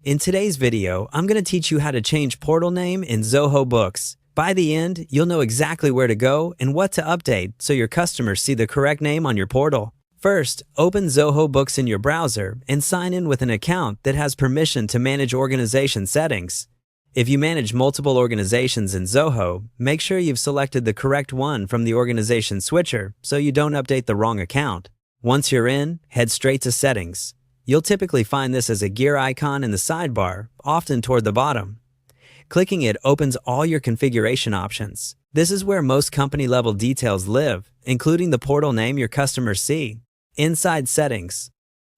In today's video, I'm going to teach you how to change portal name in Zoho Books. By the end, you'll know exactly where to go and what to update so your customers see the correct name on your portal. First, open Zoho Books in your browser and sign in with an account that has permission to manage organization settings. If you manage multiple organizations in Zoho, make sure you've selected the correct one from the organization switcher so you don't update the wrong account. Once you're in, head straight to Settings. You'll typically find this as a gear icon in the sidebar, often toward the bottom. Clicking it opens all your configuration options. This is where most company-level details live, including the portal name your customers see. Inside Settings,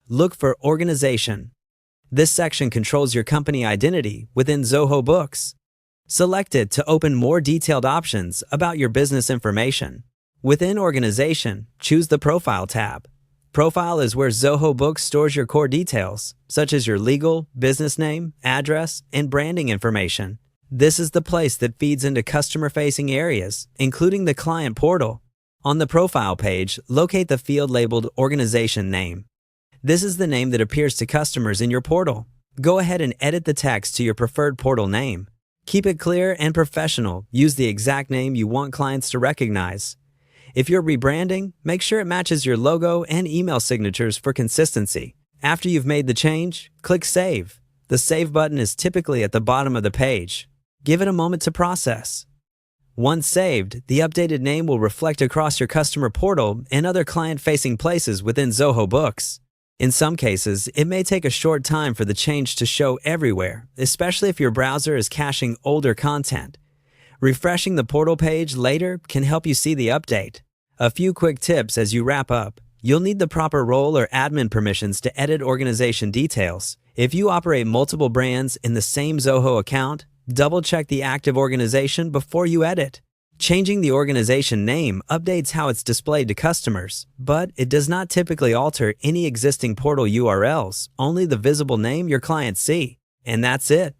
look for Organization. This section controls your company identity within Zoho Books. Select it to open more detailed options about your business information. Within Organization, choose the Profile tab. Profile is where Zoho Books stores your core details, such as your legal, business name, address, and branding information. This is the place that feeds into customer-facing areas, including the client portal. On the Profile page, locate the field labeled Organization Name. This is the name that appears to customers in your portal. Go ahead and edit the text to your preferred portal name. Keep it clear and professional. Use the exact name you want clients to recognize. If you're rebranding, make sure it matches your logo and email signatures for consistency. After you've made the change, click Save. The Save button is typically at the bottom of the page. Give it a moment to process. Once saved, the updated name will reflect across your customer portal and other client-facing places within Zoho Books. In some cases, it may take a short time for the change to show everywhere, especially if your browser is caching older content. Refreshing the portal page later can help you see the update. A few quick tips as you wrap up. You'll need the proper role or admin permissions to edit organization details. If you operate multiple brands in the same Zoho account, double-check the active organization before you edit. Changing the organization name updates how it's displayed to customers, but it does not typically alter any existing portal URLs, only the visible name your clients see. And that's it.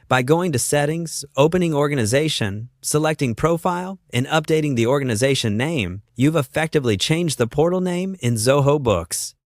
By going to Settings, opening Organization, selecting Profile, and updating the organization name, you've effectively changed the portal name in Zoho Books.